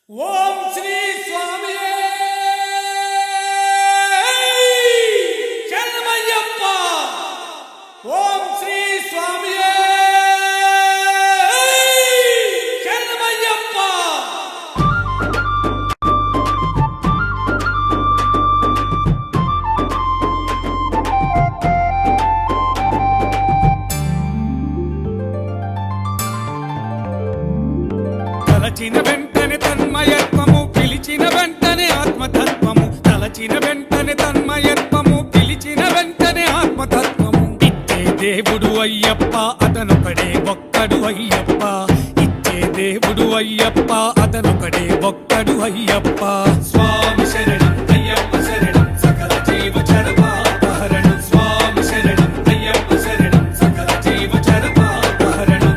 ఓం శ్రీ స్వామి శరణమయ్యప్ప. ఓం శ్రీ స్వామి శరణమయ్యప్ప. తలచిన వెంటనే తన్మయత్వము, పిలిచిన వెంటనే ఆత్మతత్వము. తలచిన వెంటనే తన్మయత్వము, పిలిచిన వెంటనే ఆత్మతత్వము. ఇచ్చే దేవుడు అయ్యప్ప, అతనొకడే ఒక్కడు అయ్యప్ప. ఇచ్చే దేవుడు అయ్యప్ప, అతనొకడే ఒక్కడు అయ్యప్ప. స్వామి శరణం అయ్యప్ప శరణం, సకల జీవ చరమాపహరణం. స్వామి శరణం అయ్యప్ప శరణం, సకల జీవ చరమాపహరణం.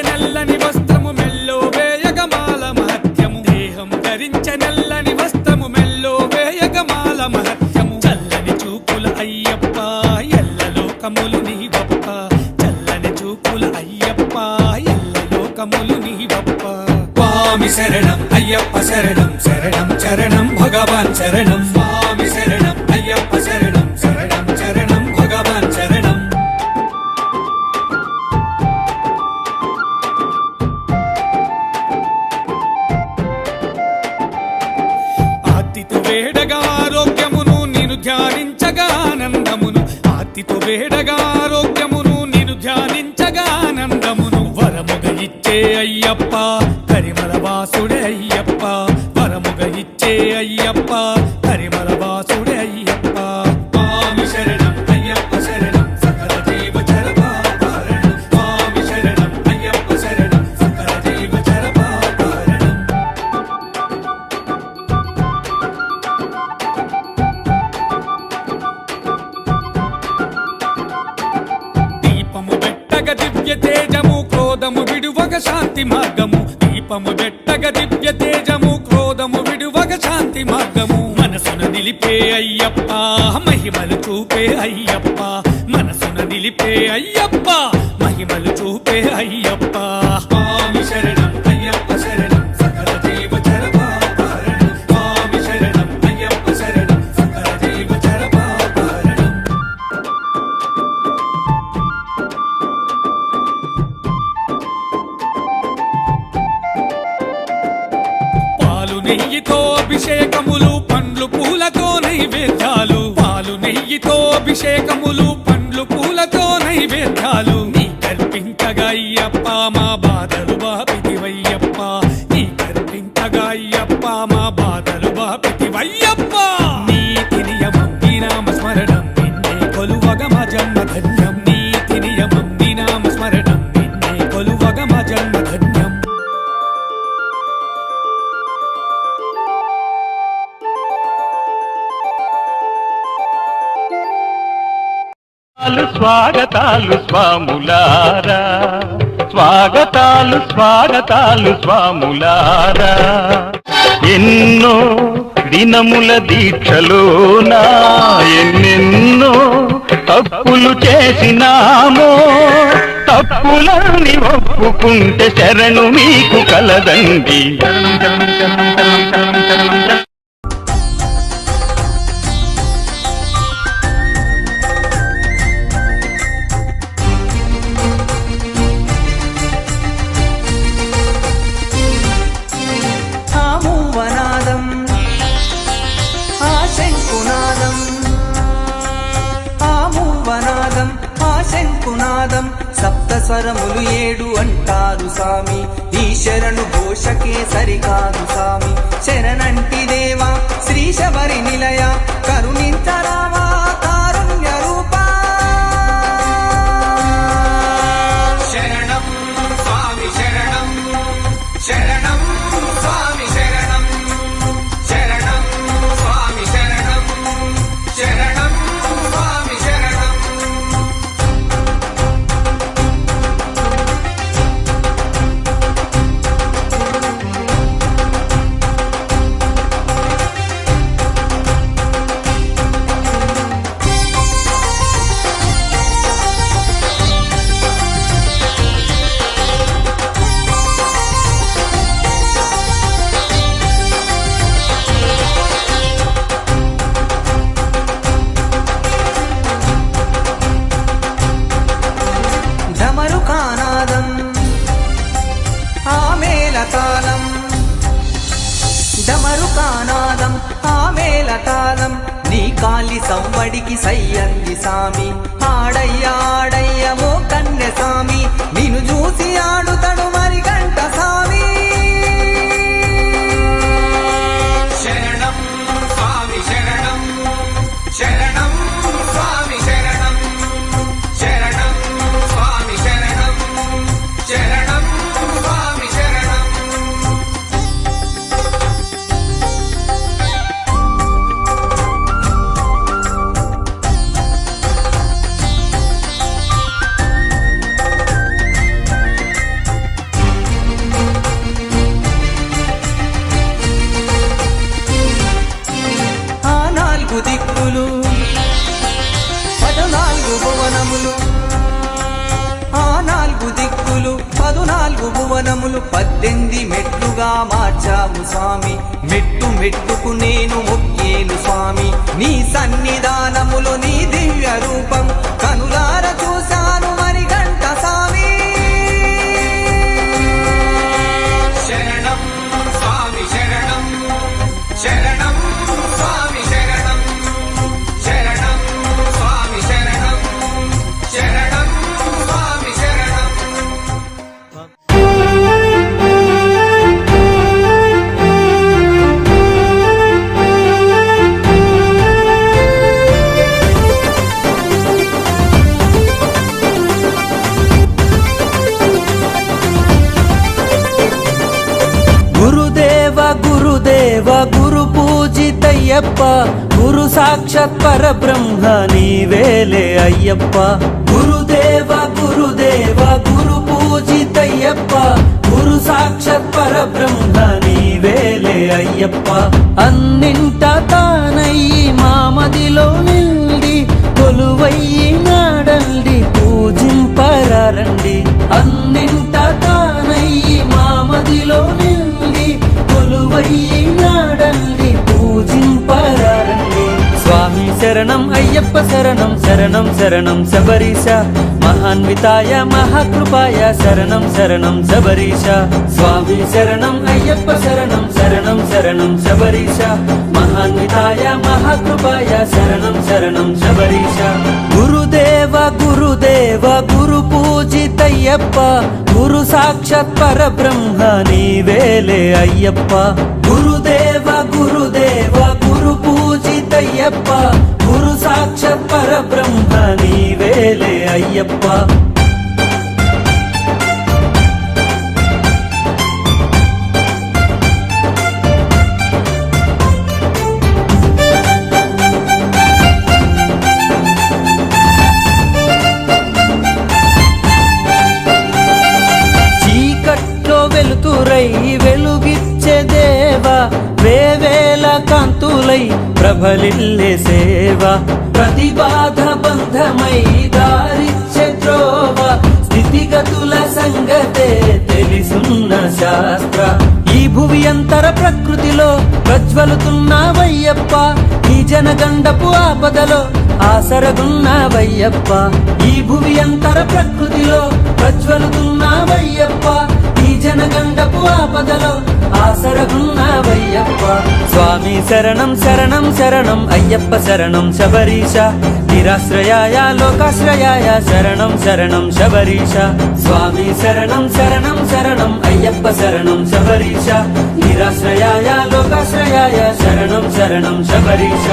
నల్లని వస్త్రము మెల్లో వేయగమాల మహత్యము. దేహం ధరించ నల్లని వస్త్రము మెల్లో వేయగమాల మహత్యము. చల్లని చూపుల అయ్యప్ప, ఎల్ల లోకములు నీవప్ప. చల్లని చూపుల అయ్యప్ప, ఎల్ల లోకములు నీవప్ప. స్వామి శరణం అయ్యప్ప శరణం, శరణం చరణం భగవాన్ శరణం. స్వామి శరణం అయ్యప్ప శరణం, శరణం చరణం భగవాన్ శరణం. ఆర్తితో వేడగా ఆరోగ్యమును నిన్ను ధ్యానించగా ఆనందమును. ఆర్తితో వేడగా ఆరోగ్యమును నిన్ను ధ్యానించగా ఆనందమును. వరముగ ఇచ్చే అయ్యప్ప, కరిమల వాసుడే అయ్యప్ప. వరముగ ఇచ్చే అయ్యప్ప, కరిమల వాసుడే అయ్యప్ప. స్వామి శరణం అయ్యప్ప శరణం, సకల జీవ చరమాపహరణం. స్వామి శరణం అయ్యప్ప శరణం, సకల జీవ చరమాపహరణం. దీపము పెట్టగ దివ్య తేజము, క్రోధము విడువగ శాంతి మార్గము. దీపము పెట్టగ దివ్య తేజము, క్రోధము విడువగ శాంతి మార్గము. మనసున నిలిపే అయ్యప్ప, మహిమలు చూపే అయ్యప్ప. మనసున నిలిపే అయ్యప్ప, మహిమలు చూపే అయ్యప్ప. స్వామి శరణం అయ్యప్ప శరణం, సకల జీవ చరమాపహరణం. స్వామి శరణం అయ్యప్ప శరణం, సకల జీవ చరమాపహరణం. పాలు నెయ్యితో అభిషేకములు, పండ్లు పూలతో నైవేద్యాలు. పాలు నెయ్యితో అభిషేకములు, పండ్లు పూలతో నైవేద్యాలు. నీ కర్పించగా అయ్యప్ప, మా బాధలు బాపితివయ్యప్ప. నీ కర్పించగా అయ్యప్ప, మా బాధలు బాపితివయ్యప్ప. నీతి నియమం నీ నామ స్మరణం, నిన్నే కొలువగ మా జన్మ ధన్యం. నీతి నియమం నీ నామ స్మరణం, నిన్నే కొలువగ మా జన్మ ధన్యం. స్వాగతాలు స్వాములారా, స్వాగతాలు స్వాగతాలు స్వాములారా. ఎన్నో దినముల దీక్షలోనా ఎన్నెన్నో తప్పులు చేసినామో. తప్పులని ఒప్పుకుంటే శరణు మీకు కలదండి. శరణం శరణం శరణం శరణం శరణం శరణం. శంకునాదం సప్తస్వరములు 7 అంటారు సామి. ఈ శరణు ఘోషకే సరికాదు సామి. శరణంటి దేవా శ్రీ శబరి నిలయ, కరుణించరావా కారుణ్య రూపా. శరణం స్వామి శరణం, శరణం స్వామి శరణం, శరణం స్వామి శరణం, శరణం స్వామి శరణం. సంబరానికి సవ్వడికి సయ్యంది సామి ఆడయ్యాడయ్యమో కన్నె సామి నిన్ను చూసి ఆడుతడు మరి గంట సామి శరణం స్వామి శరణం శరణం స్వామి శరణం శరణం స్వామి శరణం శరణం స్వామి శరణం ఆ నాలుగు దిక్కులు 14 భువనములు ఆ నాలుగు దిక్కులు 14 భువనములు 18 మెట్లుగా మార్చావు స్వామి మెట్టు మెట్టుకు నేను మొక్కేను స్వామి నీ సన్నిధానములో నీ దివ్య రూపం కనులార చూశాను మరి గంట స్వామి శరణం స్వామి శరణం శరణం స్వామి శరణం శరణం స్వామి శరణం శరణం స్వామి శరణం గురుదేవ గురుదేవ గురు పూజితయ్యప్ప గురు సాక్షాత్ పరబ్రహ్మ నీవేలే అయ్యప్ప గురుదేవ గురుదేవ గురు పూజితయ్యప్ప గురు సాక్షాత్ పరబ్రహ్మ నీవేలే అయ్యప్ప అన్నింట తానయ్యి మా మదిలో నిండి కొలువయ్యి నాడండి పూజింపరారండి అన్నింట తానయ్యి మా మదిలో నిండి కొలువయ్యి నాడండి పూజింపరారండి స్వామి శరణం అయ్యప్ప శరణం శరణం శరణం శబరీశ మహాన్వితాయ మహాకృపాయ శరణం శరణం శబరీశ స్వామి శరణం అయ్యప్ప శరణం శరణం శరణం శబరీశ మహాన్వితాయ మహాకృపాయ శరణం శరణం శబరీశ గురుదేవ గురుదేవ గురు పూజితయ్యప్ప గురు సాక్షాత్ పరబ్రహ్మ నీవేలే అయ్యప్ప గురుదేవ గురుదేవ గురు పూజితయ్యప్ప గురు సాక్షాత్ పరబ్రహ్మ నీవేలే అయ్యప్ప చీకట్లో వెలుతురై వెలుగిచ్చే దేవా వేవేల కాంతులై ప్రభలిల్లే సేవ ప్రతి బాధ బంధమై దారిచ్చే త్రోవ స్థితిగతుల సంగతే తెలిసున్న శాస్త్ర ఈ భువి అంతర ప్రకృతిలో ప్రజ్వలుతున్నావయ్యప్ప ఈ జనగండపు ఆపదలో ఆసరగున్నావయ్యప్ప ఈ భువి అంతర ప్రకృతిలో ప్రజ్వలుతున్నావయ్యప్ప ఈ జనగండపు ఆపదలో ఆసరగున్నావయ్యప్ప స్వామి శరణం శరణం శరణం అయ్యప్ప శరణం శబరీశ నిరాశ్రయాయ లోకాశ్రయాయ శరణం శరణం శబరీశ స్వామి శరణం శరణం శరణం అయ్యప్ప శరణం శబరీశ నిరాశ్రయాయ లోకాశ్రయాయ శరణం శరణం శబరీశ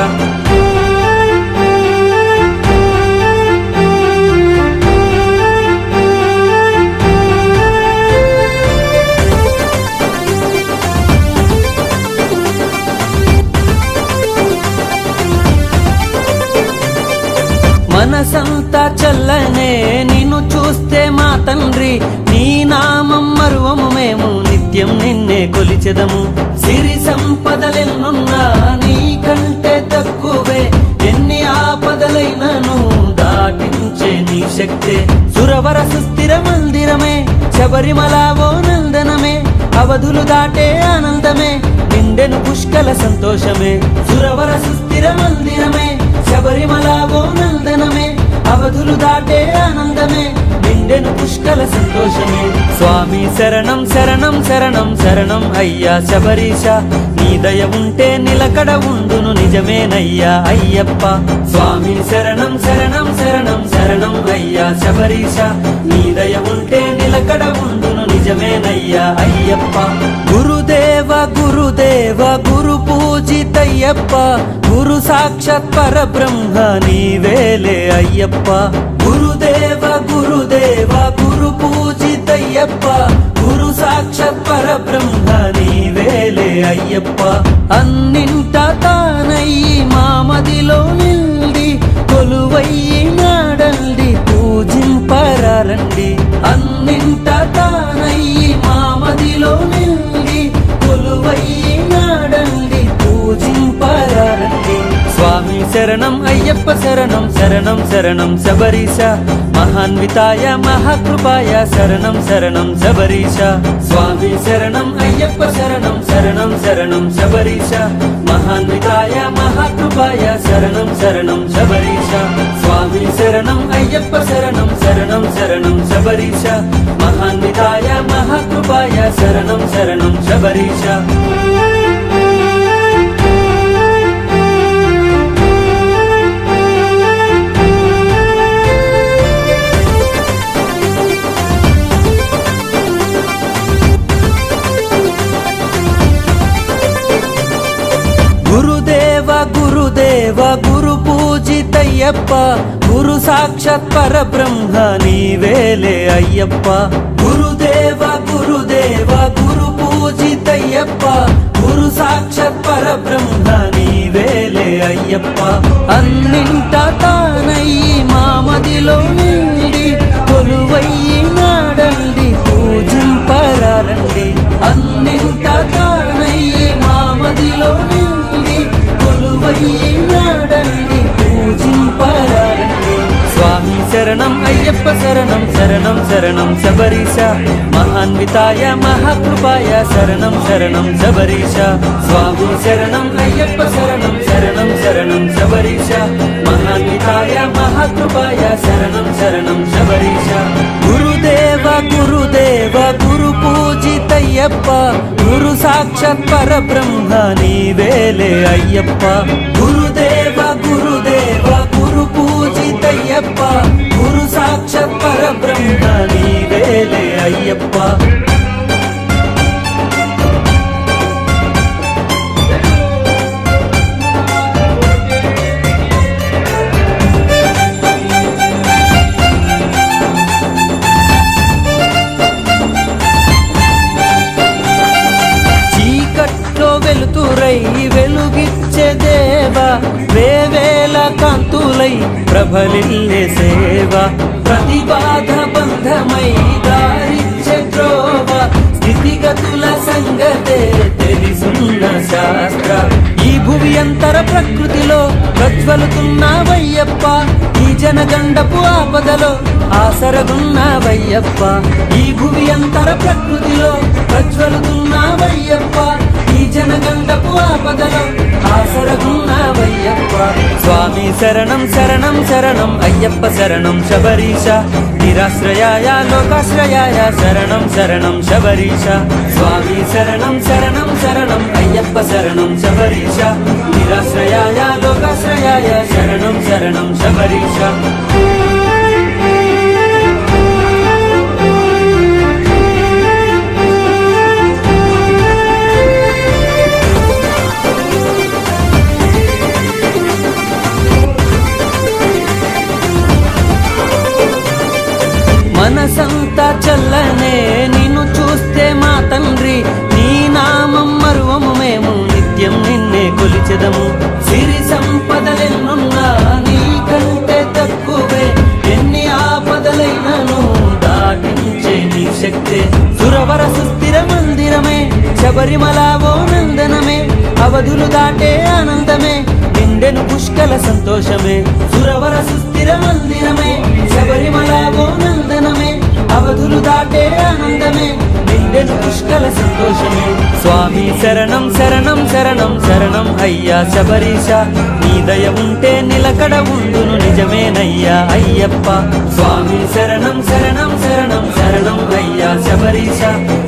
మనసంతా చల్లనే నిన్ను చూస్తే మా తండ్రి నీ నామం మరువము మేము నిత్యం నిన్నే కొలిచెదము సిరి సంపదలెన్నున్నా నీ కంటే తక్కువే ఎన్ని ఆపదలైనను దాటించే నీ శక్తే సురవర సుస్థిర మందిరమే శబరిమల ఓ నందనమే అవధులు దాటే ఆనందమే నిండెను పుష్కల సంతోషమే సురవర సుస్థిర మందిరమే శబరిమల ఓ నందనమే అవధులు దాటే ఆనందమే నిండెను పుష్కల సంతోషమే స్వామి శరణం శరణం శరణం శరణం అయ్యా శబరీష నీ దయ ఉంటే నిలకడ ఉండును నిజమేనయ్యా అయ్యప్ప స్వామి శరణం శరణం శరణం శరణం అయ్యా శబరీష నీ దయ ఉంటే నిలకడ ఉండును నిజమేనయ్యా అయ్యప్ప గురుదేవ గురుదేవ గురు పూజితయ్యప్ప గురు సాక్షాత్ పరబ్రహ్మ నీవేలే అయ్యప్ప గురుదేవ గురుదేవ గురు పూజితయ్యప్ప గురు సాక్షాత్ పరబ్రహ్మ నీవేలే అయ్యప్ప అన్నింట తానయ్యి మామదిలో నిండి కొలువయ్యి నాడండి పూజింపరారండి అన్నింట తానయ్యి మామదిలో నిండి కొలువయ్యి నాడండి పూజింపరారండి స్వామి శరణం అయ్యప్ప శరణం శరణం శరణం శబరీష మహాన్వితాయ మహాకృపాయ శరణం శరణం శబరీష స్వామి శరణం అయ్యప్ప శరణం శరణం శరణం శబరీష మహాన్వితాయ మహాకృపాయ శరణం శరణం శబరీష స్వామి శరణం అయ్యప్ప శరణం శరణం శరణం శబరీష మహాన్వితాయ మహాకృపాయ శరణం శరణం శబరీష గురుదేవ గురుదేవ గురు పూజితయ్యప్ప గురు సాక్షాత్ పరబ్రహ్మ నీవేలే అయ్యప్ప గురుదేవ గురుదేవ గురు పూజితయ్యప్ప గురు సాక్షాత్ పరబ్రహ్మ నీవేలే అయ్యప్ప అన్నింట తానయ్యి మామదిలో నిండి కొలువయ్యి నాడండి పూజింపరారండి అన్నింట తానయ్యి మామదిలో నిండి కొలువయ్యి నాడండి పూజింపరారండి స్వామి శరణం అయ్యప్ప శరణం శరణం శరణం శబరీష మహాన్వితాయ మహాకృపాయ శరణం శరణం శబరీష స్వామి శరణం అయ్యప్ప శరణం శరణం శరణం శబరీష మహాన్వితాయ మహాకృపాయ శరణం శరణం శబరీష గురుదేవ గురుదేవ గురు పూజితయ్యప్ప గురు సాక్షాత్ పరబ్రహ్మ నీవేలే అయ్యప్ప గురుదేవ గురుదేవ గురు పూజితయ్యప్ప గురు సాక్షాత్ పరబ్రహ్మ నీవేలే అయ్యప్ప వెలుతురై వెలుగిచ్చే దేవ వేవేల కాంతులై ప్రభలిల్లే సేవ ప్రతిబాధ బంధమై దారిచ్చే త్రోవ స్థితిగతుల సంగతే తెలిసున్న శాస్త్ర ఈ భువి అంతర ప్రకృతిలో ప్రజ్వలుతున్నావయ్యప్ప ఈ జనగండపు ఆపదలో ఆసరగున్నావయ్యప్ప ఈ భువి అంతర ప్రకృతిలో ప్రజ్వలుతున్నావయ్యప్ప ఈ జనగండపు ఆపదలో ఆసరగున్నావయ్యప్ప స్వామి శరణం శరణం శరణం అయ్యప్ప శరణం శబరీష నిరాశ్రయాయ లోకాశ్రయాయ శరణం శరణం శబరీష స్వామి శరణం శరణం శరణం అయ్యప్ప శరణం శబరీష నిరాశ్రయాయ లోకాశ్రయాయ శరణం శరణం శబరీష మనసంతా చల్లనే నిన్ను చూస్తే మా తండ్రి నీ నామం మరువము మేము నిత్యం నిన్నే కొలిచెదము సిరి సంపదలెన్నున్నా నీకంటే తక్కువే ఎన్ని ఆపదలైనను దాటించే నీ శక్తే సురవర సుస్థిర మందిరమే శబరిమల ఓ నందనమే అవధులు దాటే ఆనందమే నిండెను పుష్కల సంతోషమే సురవర సుస్థిర మందిరమే శబరిమల ఓ నందనమే అవధులు దాటే ఆనందమే నిండెను పుష్కల సంతోషమే స్వామి శరణం శరణం శరణం శరణం అయ్యా శబరీష నీ దయ ఉంటే నిలకడ ఉండును నిజమేనయ్యా అయ్యప్ప స్వామి శరణం శరణం శరణం శరణం అయ్యా శబరీష శబరీశ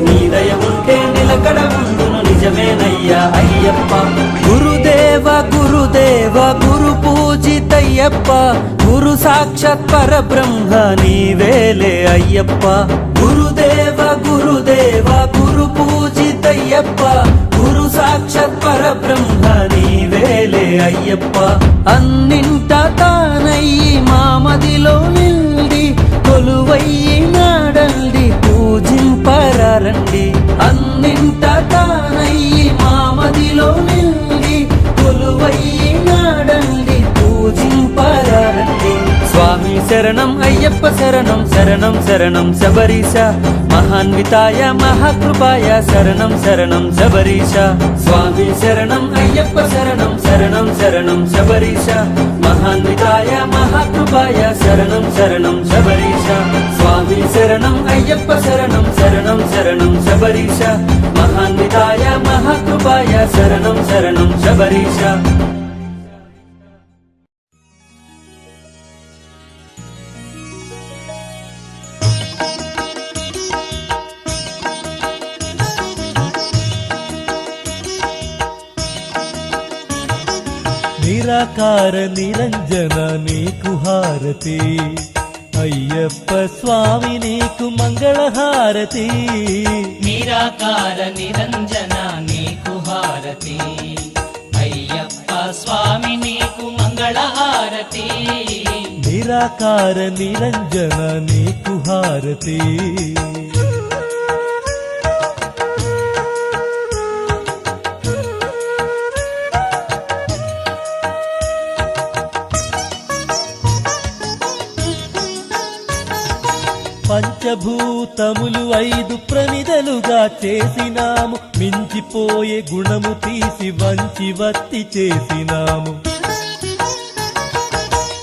నీ దయ ఉంటే నిలకడ ఉండును నిజమేనయ్యా అయ్యప్ప గురుదేవ గురుదేవ గురు పూజితయ్యప్ప గురు సాక్షాత్ పరబ్రహ్మ నీవేలే అయ్యప్ప గురుదేవ గురుదేవ గురు పూజితయ్యప్ప గురు సాక్షాత్ పరబ్రహ్మ నీవేలే అయ్యప్ప అన్నింట తానయ్యి మా మదిలో నిల్డి కొలువయ్యి నాడండి పూజింపరండి అన్నింట తానయ్యి మా మదిలో నిల్డి కొలువయ్యి నాడండి పూజింపరండి స్వామి శరణం అయ్యప్ప శరణం శరణం శరణం శబరీశ మహాన్వితాయ మహాకృపాయ శరణం శరణం శబరీశ స్వామి శరణం అయ్యప్ప శరణం శరణం శరణం శబరీశ మహాన్వితాయ మహాకృపాయ శరణం శరణం శబరీశ స్వామి శరణం అయ్యప్ప శరణం శరణం శరణం శబరీశ మహాన్వితాయ మహాకృపాయ శరణం శరణం శబరీశ నిరాకార నిరంజన నీకు హారతి అయ్యప్ప స్వామి నీకు మంగళహారతి నిరాకార నిరంజన నీకు హారతి అయ్యప్ప స్వామి నీకు మంగళహారతి నిరాకార నిరంజన నీకు హారతి పంచభూతములు 5 ప్రమిదలుగా చేసినాము మించిపోయే గుణము తీసి వంచి వత్తి చేసినాము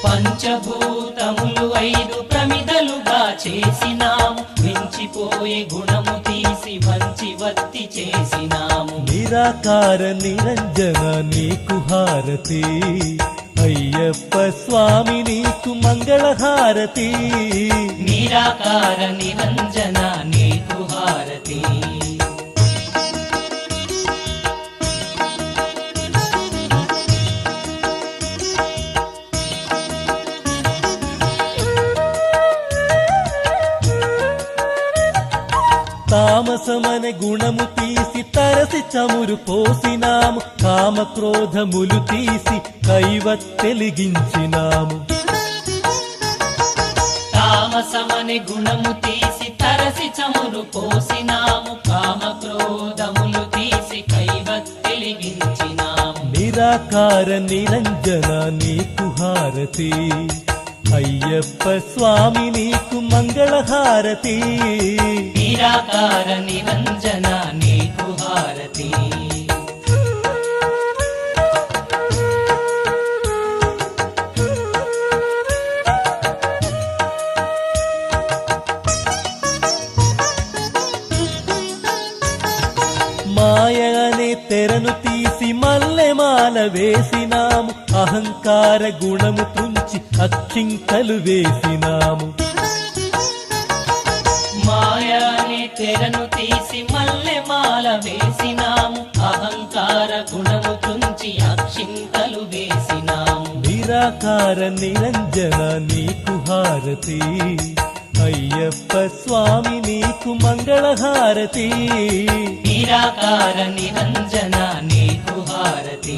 పంచభూతములు 5 ప్రమిదలుగా చేసినాము మించిపోయే గుణము తీసి వంచి వత్తి చేసినాము నిరాకార నిరంజన నీకు హారతి అయ్యప్ప స్వామి నీకు మంగళహారతి నిరాకార నిరంజన నీకు హారతి తామసమనే గుణము తీసి తరసి చమురు పోసినాము కామక్రోధములు తీసి కైవత్తెలిగించినాము తామసమనే గుణము తీసి తరసి చమురు పోసినాము కామక్రోధములు తీసి కైవత్తెలిగించినాము నిరాకార నిరంజన నీకు హారతి అయ్యప్ప స్వామి నీకు మంగళహారతి నిరాకార నిరంజన నీకు హారతి మాయ అనే తెరను తీసి మల్లెమాల వేసినాము అహంకార గుణము తుంచి అక్షింతలు వేసినాము మాయాని తెరను తీసి మల్లెమాల వేసినాము అహంకార గుణము తుంచి అక్షింతలు వేసినాము నిరాకార నిరంజన నీకు హారతి అయ్యప్ప స్వామి నీకు మంగళహారతి నిరాకార నిరంజన నీకు హారతి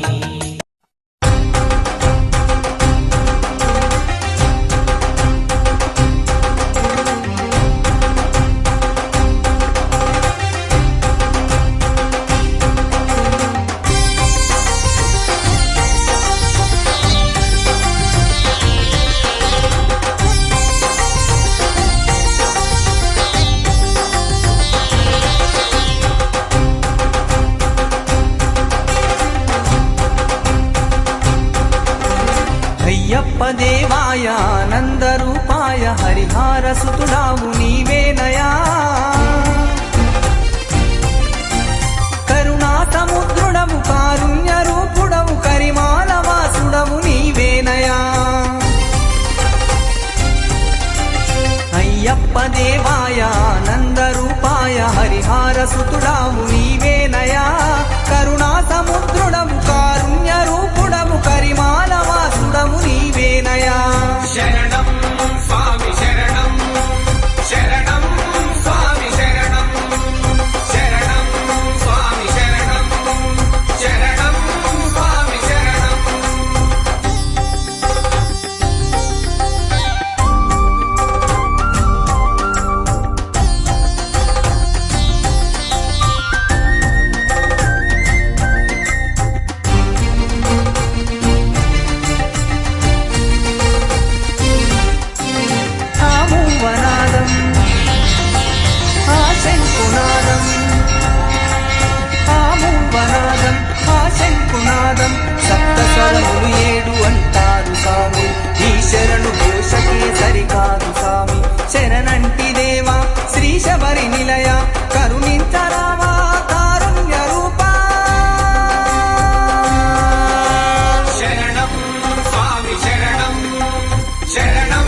అయ్యప్ప దేవాయ ఆనందరూపాయ హరిహార సుతుడావు నీవేనయా కరుణా సముద్రుడవు కారుణ్య రూపుడవు కరిమాల వాసుడవు నీవేనయా అయ్యప్ప దేవాయ ఆనందరూపాయ హరిహార సుతుడాము నీవేనయా కరుణా సముద్రుడము కారుణ్య రూపుడము కరిమాల వాసుడము నీవేనయా శరణం స్వామి శరణం శరణం స్వామి శరణం శరణం స్వామి శరణం శరణం స్వామి శరణం ఆ మూవనాదం ఆ శంకునాదం ఆ మూవనాదం ఆ శంకునాదం సప్త స్వరములు 7 అంటారు స్వామి ఈ శరణు ఘోషకే సరికాదు స్వామి శరణంటి దేవా శ్రీ శబరి నిలయ కరుణించరావా కారుణ్య రూపా శరణం స్వామి శరణం శరణం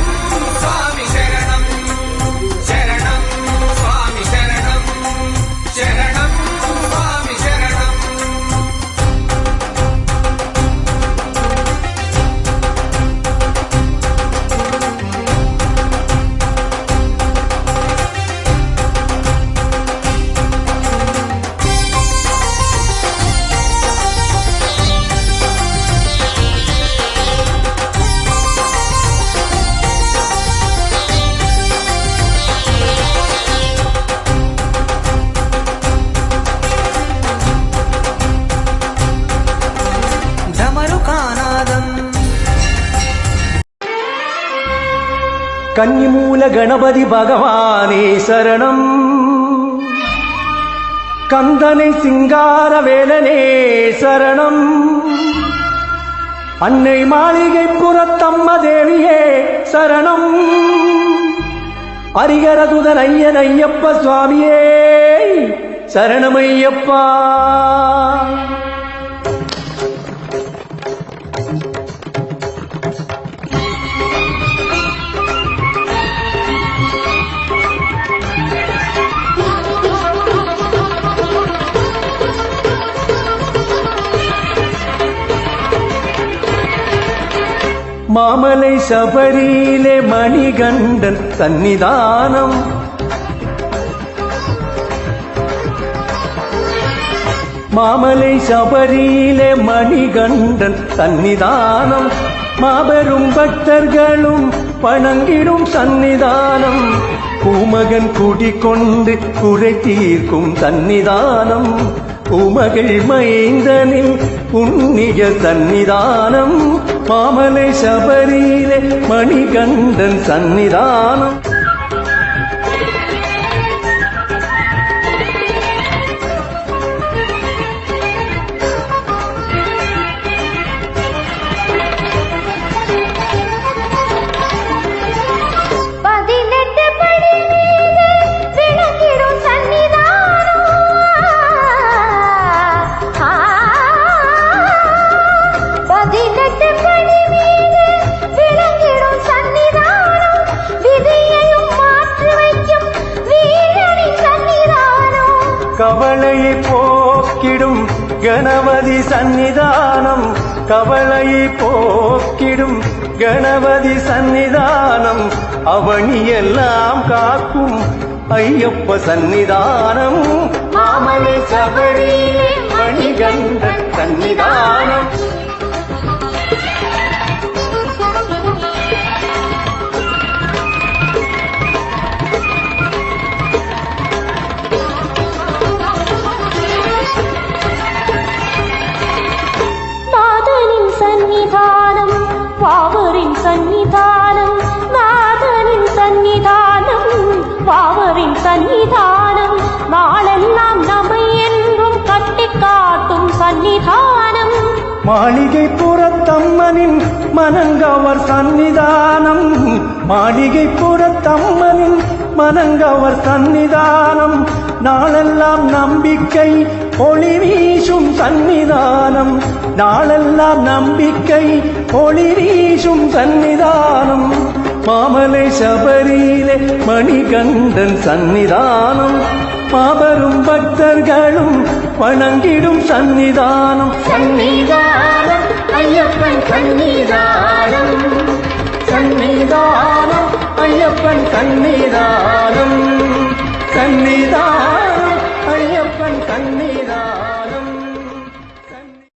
స్వామి శరణం శరణం స్వామి శరణం శరణం స్వామి శరణం ఢమరుకానాదం కన్నిమూల గణపతి భగవానే శరణం కందனை சிங்கார வேலனே சரணம் அன்னை மாளிகை புறத்தம்ம தேவியே சரணம் அரிகரதுதன் ஐயன் ஐயப்ப சுவாமியே சரணமையப்பா மாமலை சபரியிலே மணிகண்டன் சந்நிதானம் மாமலை சபரியிலே மணிகண்டன் சந்நிதானம் மாபெரும் பக்தர்களும் வணங்கிடும் சந்நிதானம் பூமகன் குடிகொண்டு குறை தீர்க்கும் சந்நிதானம் பூமகள் மைந்தனில் புண்ணிய சந்நிதானம் மாமலை சபரியிலே மணிகண்டன் சந்நிதானம் கவலையை போக்கிடும் கணபதி சந்நிதானம் கவலையை போக்கிடும் கணபதி சந்நிதானம் அவனியெல்லாம் காக்கும் ஐயப்ப சந்நிதானம் மாமலை சபரியிலே மணிகண்டன் சந்நிதானம் சன்னிதானம் வாவரின் சன்னிதானம் நாதனின் சன்னிதானம் வாவரின் சன்னிதானம் நாளெல்லாம் நம்மை என்றும் கட்டி காட்டும் சன்னிதானம் மாளிகை புறத்தம்மனின் மனங்கவர் சந்நிதானம் மாளிகை புறத்தம்மனின் மனங்கவர் சந்நிதானம் நாளெல்லாம் நம்பிக்கை ஒளி வீசும் சந்நிதானம் நாளெல்லாம் நம்பிக்கை ஒளி வீசும் சந்நிதானம் மாமலை சபரியிலே மணிகண்டன் சந்நிதானம் மாபெரும் பக்தர்களும் வணங்கிடும் சன்னிதானம் சன்னிதானம் ஐயப்பன் சன்னிதானம் சன்னிதானம் ஐயப்பன் சன்னிதானம் சன்னிதானம்